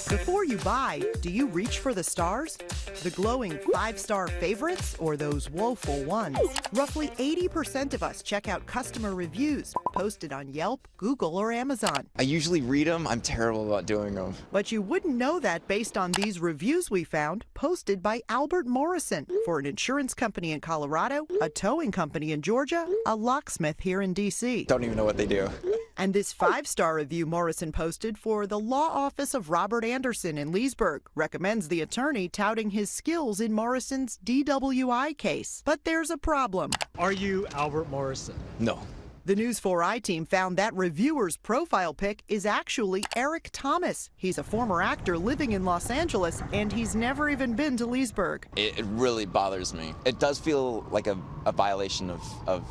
Before you buy, do you reach for the stars? The glowing 5-star favorites or those woeful ones? Roughly 80% of us check out customer reviews posted on Yelp, Google, or Amazon. I usually read them. I'm terrible about doing them. But you wouldn't know that based on these reviews we found posted by Albert Morrison for an insurance company in Colorado, a towing company in Georgia, a locksmith here in D.C. Don't even know what they do. And this 5-star review Morrison posted for the law office of Robert Anderson in Leesburg recommends the attorney touting his skills in Morrison's DWI case. But there's a problem. Are you Albert Morrison? No. The NEWS4 team found that reviewer's profile pic is actually Eric Thomas. He's a former actor living in Los Angeles, and he's never even been to Leesburg. It really bothers me. It does feel like a violation of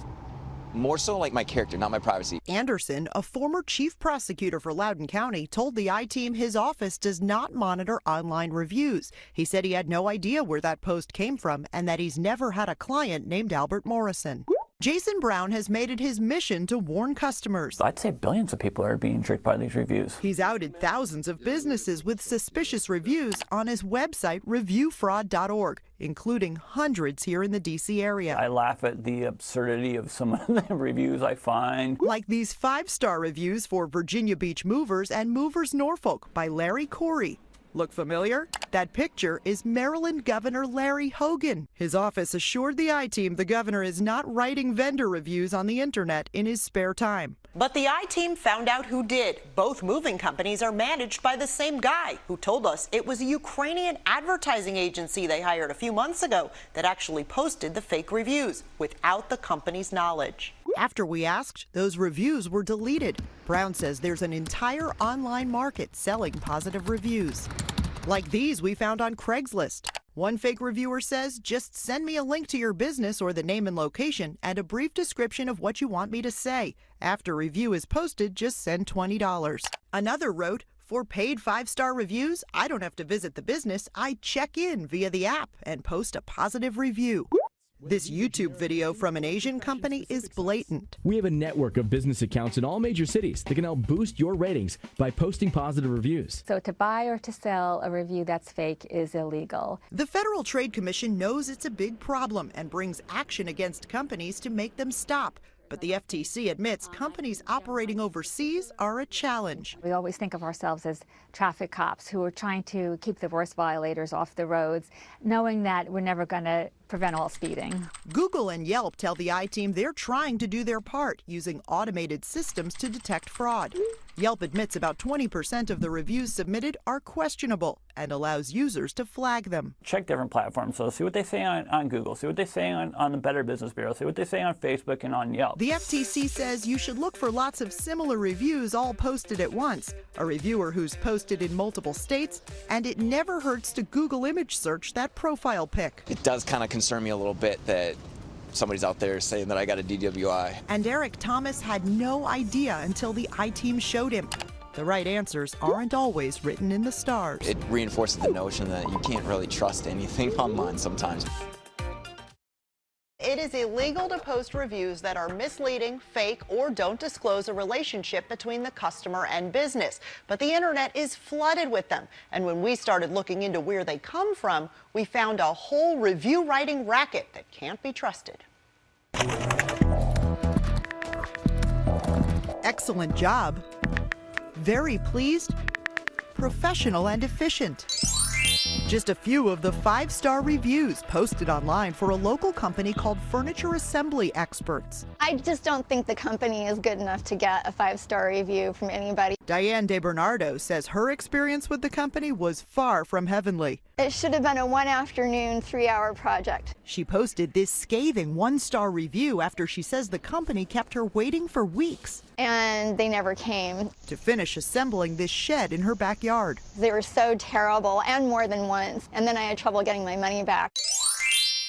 more so like my character, not my privacy. Anderson, a former chief prosecutor for Loudoun County, told the I-Team his office does not monitor online reviews. He said he had no idea where that post came from and that he's never had a client named Albert Morrison. Jason Brown has made it his mission to warn customers. I'd say billions of people are being tricked by these reviews. He's outed thousands of businesses with suspicious reviews on his website, reviewfraud.org, including hundreds here in the D.C. area. I laugh at the absurdity of some of the reviews I find. Like these 5-star reviews for Virginia Beach Movers and Movers Norfolk by Larry Corey. Look familiar? That picture is Maryland Governor Larry Hogan. His office assured the I-Team the governor is not writing vendor reviews on the internet in his spare time. But the I-Team found out who did. Both moving companies are managed by the same guy who told us it was a Ukrainian advertising agency they hired a few months ago that actually posted the fake reviews without the company's knowledge. After we asked, those reviews were deleted. Brown says there's an entire online market selling positive reviews. Like these we found on Craigslist. One fake reviewer says, just send me a link to your business or the name and location and a brief description of what you want me to say. After review is posted, just send $20. Another wrote, for paid 5-star reviews, I don't have to visit the business. I check in via the app and post a positive review. This YouTube video from an Asian company is blatant. We have a network of business accounts in all major cities that can help boost your ratings by posting positive reviews. So to buy or to sell a review that's fake is illegal. The Federal Trade Commission knows it's a big problem and brings action against companies to make them stop. But the FTC admits companies operating overseas are a challenge. We always think of ourselves as traffic cops who are trying to keep the worst violators off the roads, knowing that we're never going to prevent all speeding. Google and Yelp tell the I-Team they're trying to do their part using automated systems to detect fraud. Yelp admits about 20% of the reviews submitted are questionable and allows users to flag them. Check different platforms, so see what they say on Google, see what they say on the Better Business Bureau, see what they say on Facebook and on Yelp. The FTC says you should look for lots of similar reviews all posted at once, a reviewer who's posted in multiple states, and it never hurts to Google image search that profile pic. It does kind of concern me a little bit that somebody's out there saying that I got a DWI. And Eric Thomas had no idea until the I-Team showed him. The right answers aren't always written in the stars. It reinforces the notion that you can't really trust anything online sometimes. It is illegal to post reviews that are misleading, fake, or don't disclose a relationship between the customer and business. But the internet is flooded with them. And when we started looking into where they come from, we found a whole review writing racket that can't be trusted. Excellent job. Very pleased. Professional and efficient. Just a few of the 5-star reviews posted online for a local company called Furniture Assembly Experts. I just don't think the company is good enough to get a 5-star review from anybody. Diane DeBernardo says her experience with the company was far from heavenly. It should have been a one-afternoon, 3-hour project. She posted this scathing 1-star review after she says the company kept her waiting for weeks. And they never came. To finish assembling this shed in her backyard. They were so terrible, and more than once. And then I had trouble getting my money back.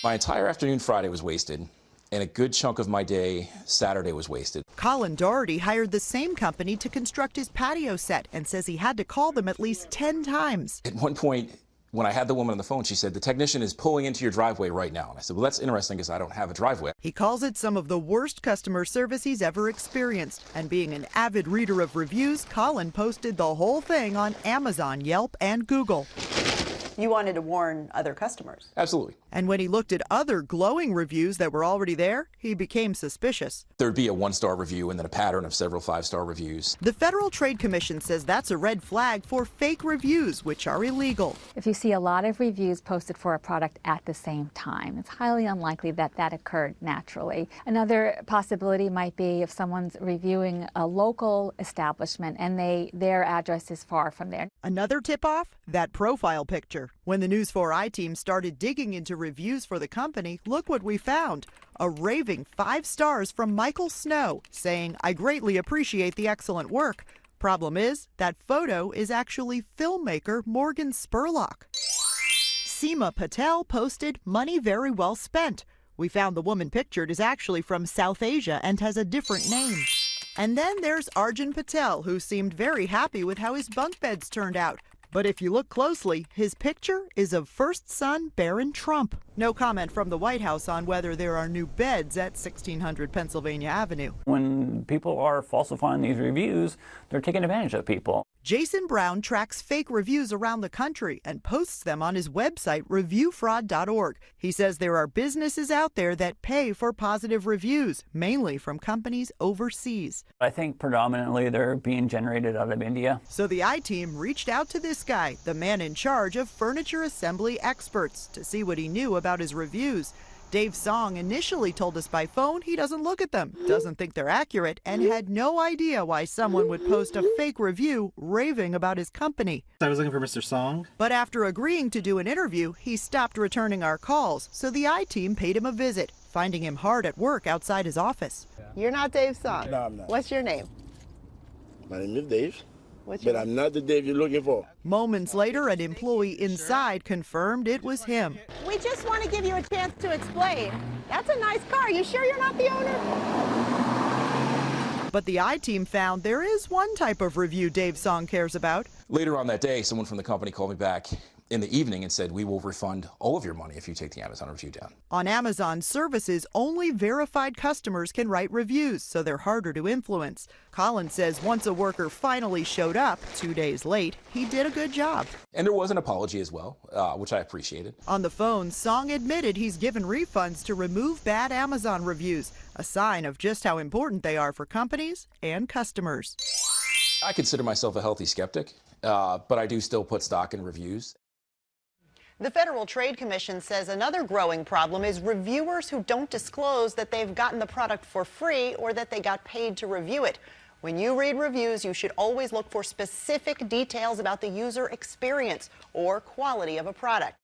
My entire afternoon Friday was wasted, and a good chunk of my day Saturday was wasted. Colin Doherty hired the same company to construct his patio set and says he had to call them at least 10 times. At one point, When I had the woman on the phone, she said, the technician is pulling into your driveway right now. And I said, well, that's interesting because I don't have a driveway. He calls it some of the worst customer service he's ever experienced. And being an avid reader of reviews, Colin posted the whole thing on Amazon, Yelp, and Google. You wanted to warn other customers. Absolutely. And when he looked at other glowing reviews that were already there, he became suspicious. There'd be a 1-star review and then a pattern of several 5-star reviews. The Federal Trade Commission says that's a red flag for fake reviews, which are illegal. If you see a lot of reviews posted for a product at the same time, it's highly unlikely that that occurred naturally. Another possibility might be if someone's reviewing a local establishment and their address is far from there. Another tip-off? That profile picture. When the NEWS4 I-team started digging into reviews for the company, look what we found. A raving 5 stars from Michael Snow, saying, "I greatly appreciate the excellent work." Problem is, that photo is actually filmmaker Morgan Spurlock. Seema Patel posted, "Money very well spent." We found the woman pictured is actually from South Asia and has a different name. And then there's Arjun Patel, who seemed very happy with how his bunk beds turned out. But if you look closely, his picture is of first son Barron Trump. No comment from the White House on whether there are new beds at 1600 Pennsylvania Avenue. When people are falsifying these reviews, they're taking advantage of people. Jason Brown tracks fake reviews around the country and posts them on his website, reviewfraud.org. He says there are businesses out there that pay for positive reviews, mainly from companies overseas. I think predominantly they're being generated out of India. So the I-team reached out to this guy, the man in charge of furniture assembly experts, to see what he knew about his reviews. Dave Song initially told us by phone he doesn't look at them, doesn't think they're accurate, and had no idea why someone would post a fake review raving about his company. I was looking for Mr. Song. But after agreeing to do an interview, he stopped returning our calls, so the I-team paid him a visit, finding him hard at work outside his office. You're not Dave Song. No, I'm not. What's your name? My name is Dave. What's your But I'm not the Dave you're looking for. Moments later, an employee inside confirmed it was him. We just want to give you a chance to explain. That's a nice car. You sure you're not the owner? But the I-team found there is one type of review Dave Song cares about. Later on that day, someone from the company called me back in the evening and said, we will refund all of your money if you take the Amazon review down. On Amazon services, only verified customers can write reviews, so they're harder to influence. Colin says once a worker finally showed up, 2 days late, he did a good job. And there was an apology as well, which I appreciated. On the phone, Song admitted he's given refunds to remove bad Amazon reviews, a sign of just how important they are for companies and customers. I consider myself a healthy skeptic, but I do still put stock in reviews. The Federal Trade Commission says another growing problem is reviewers who don't disclose that they've gotten the product for free or that they got paid to review it. When you read reviews, you should always look for specific details about the user experience or quality of a product.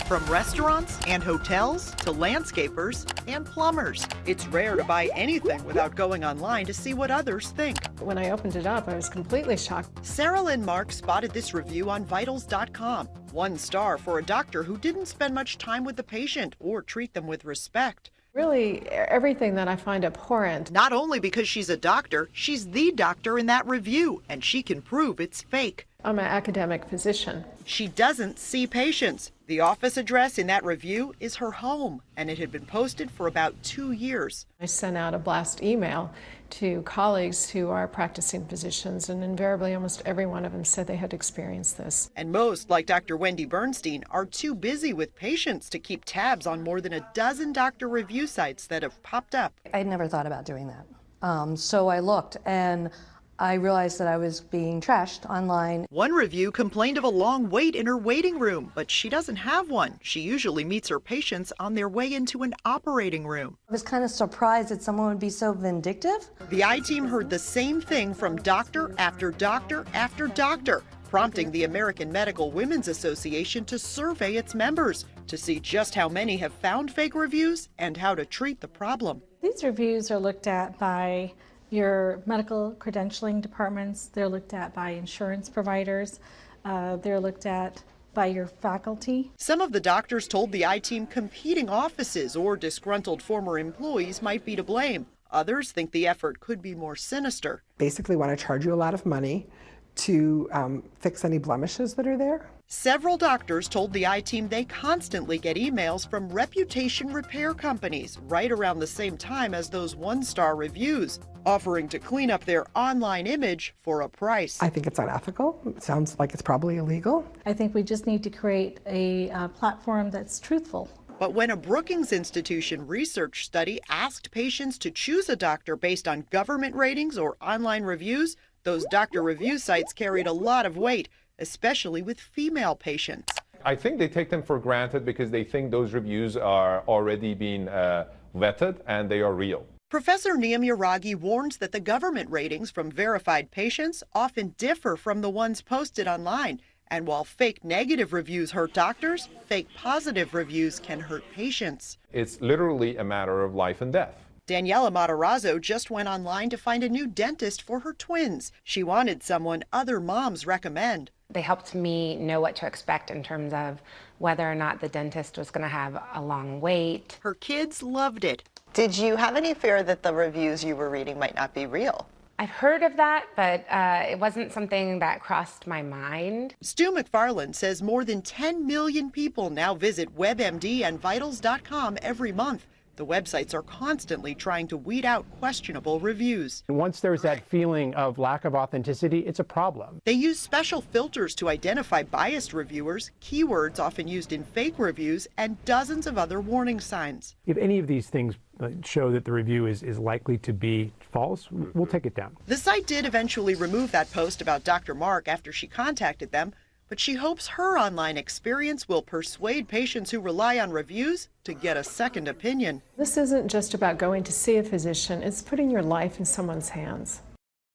From restaurants and hotels to landscapers and plumbers, it's rare to buy anything without going online to see what others think. When I opened it up, I was completely shocked. Sarah Lynn Mark spotted this review on Vitals.com. 1 star for a doctor who didn't spend much time with the patient or treat them with respect. Really, everything that I find abhorrent. Not only because she's a doctor, she's the doctor in that review, and she can prove it's fake. I'm an academic physician. She doesn't see patients. The office address in that review is her home, and it had been posted for about 2 years. I sent out a blast email to colleagues who are practicing physicians, and invariably almost every one of them said they had experienced this. And most, like Dr. Wendy Bernstein, are too busy with patients to keep tabs on more than a dozen doctor review sites that have popped up. I had never thought about doing that. So I looked, and I realized that I was being trashed online. One review complained of a long wait in her waiting room, but she doesn't have one. She usually meets her patients on their way into an operating room. I was kind of surprised that someone would be so vindictive. The I-team heard the same thing from doctor after doctor after doctor, prompting the American Medical Women's Association to survey its members to see just how many have found fake reviews and how to treat the problem. These reviews are looked at by your medical credentialing departments, they're looked at by insurance providers, they're looked at by your faculty. Some of the doctors told the I-team competing offices or disgruntled former employees might be to blame. Others think the effort could be more sinister. Basically want to charge you a lot of money to fix any blemishes that are there. Several doctors told the I-Team they constantly get emails from reputation repair companies right around the same time as those one-star reviews, offering to clean up their online image for a price. I think it's unethical. It sounds like it's probably illegal. I think we just need to create a platform that's truthful. But when a Brookings Institution research study asked patients to choose a doctor based on government ratings or online reviews, those doctor review sites carried a lot of weight, especially with female patients. I think they take them for granted because they think those reviews are already being vetted and they are real. Professor Niyam Yaragi warns that the government ratings from verified patients often differ from the ones posted online. And while fake negative reviews hurt doctors, fake positive reviews can hurt patients. It's literally a matter of life and death. Daniela Matarazzo just went online to find a new dentist for her twins. She wanted someone other moms recommend. They helped me know what to expect in terms of whether or not the dentist was going to have a long wait. Her kids loved it. Did you have any fear that the reviews you were reading might not be real? I've heard of that, but it wasn't something that crossed my mind. Stu McFarland says more than 10 million people now visit WebMD and Vitals.com every month. The websites are constantly trying to weed out questionable reviews. Once there's that feeling of lack of authenticity, it's a problem. They use special filters to identify biased reviewers, keywords often used in fake reviews, and dozens of other warning signs. If any of these things show that the review is likely to be false, we'll take it down. The site did eventually remove that post about Dr. Mark after she contacted them, but she hopes her online experience will persuade patients who rely on reviews to get a second opinion. This isn't just about going to see a physician, it's putting your life in someone's hands.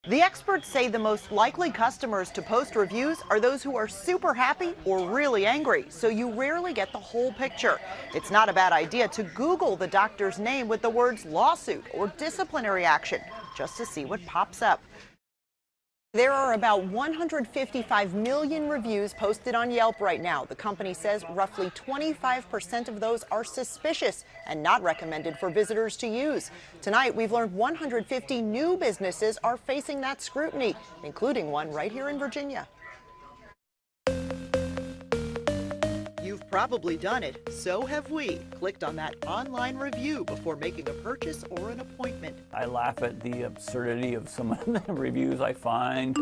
The experts say the most likely customers to post reviews are those who are super happy or really angry, so you rarely get the whole picture. It's not a bad idea to Google the doctor's name with the words lawsuit or disciplinary action, just to see what pops up. There are about 155 million reviews posted on Yelp right now. The company says roughly 25% of those are suspicious and not recommended for visitors to use. Tonight, we've learned 150 new businesses are facing that scrutiny, including one right here in Virginia. You've probably done it, so have we. Clicked on that online review before making a purchase or an appointment. I laugh at the absurdity of some of the reviews I find.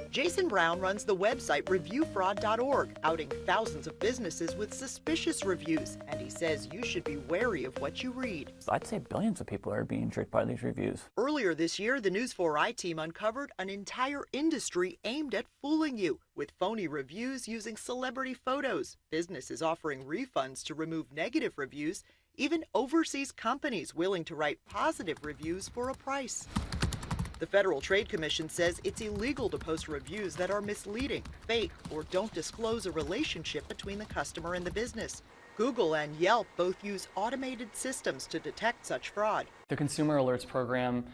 Jason Brown runs the website reviewfraud.org, outing thousands of businesses with suspicious reviews, and he says you should be wary of what you read. I'd say billions of people are being tricked by these reviews. Earlier this year, the NEWS4 I-Team uncovered an entire industry aimed at fooling you with phony reviews using celebrity photos, businesses offering refunds to remove negative reviews, even overseas companies willing to write positive reviews for a price. The Federal Trade Commission says it's illegal to post reviews that are misleading, fake, or don't disclose a relationship between the customer and the business. Google and Yelp both use automated systems to detect such fraud. The Consumer Alerts program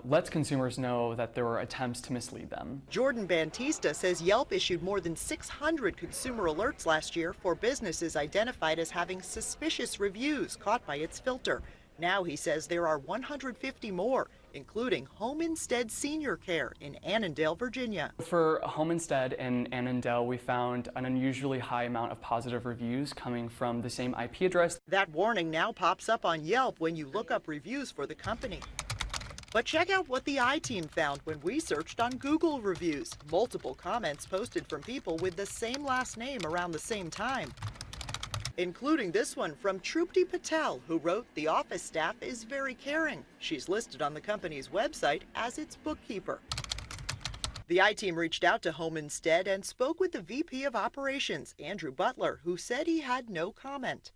lets consumers know that there were attempts to mislead them. Jordan Bantista says Yelp issued more than 600 consumer alerts last year for businesses identified as having suspicious reviews caught by its filter. Now he says there are 150 more, including Home Instead Senior Care in Annandale, Virginia. For Home Instead in Annandale, we found an unusually high amount of positive reviews coming from the same IP address. That warning now pops up on Yelp when you look up reviews for the company. But check out what the I-Team found when we searched on Google reviews. Multiple comments posted from people with the same last name around the same time, including this one from Trupti Patel, who wrote, "The office staff is very caring." She's listed on the company's website as its bookkeeper. The I-Team reached out to Home Instead and spoke with the VP of Operations, Andrew Butler, who said he had no comment.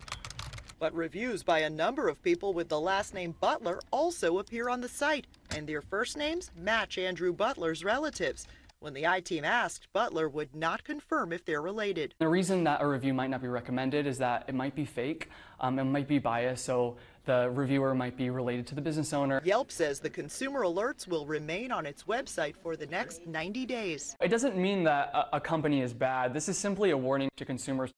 But reviews by a number of people with the last name Butler also appear on the site, and their first names match Andrew Butler's relatives. When the I-Team asked, Butler would not confirm if they're related. The reason that a review might not be recommended is that it might be fake, it might be biased, so the reviewer might be related to the business owner. Yelp says the consumer alerts will remain on its website for the next 90 days. It doesn't mean that a company is bad. This is simply a warning to consumers.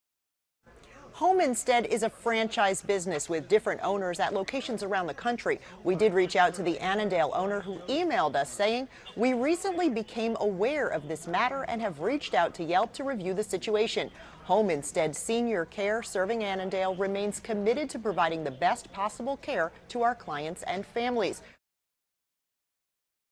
Home Instead is a franchise business with different owners at locations around the country. We did reach out to the Annandale owner who emailed us saying, "We recently became aware of this matter and have reached out to Yelp to review the situation. Home Instead Senior Care serving Annandale remains committed to providing the best possible care to our clients and families.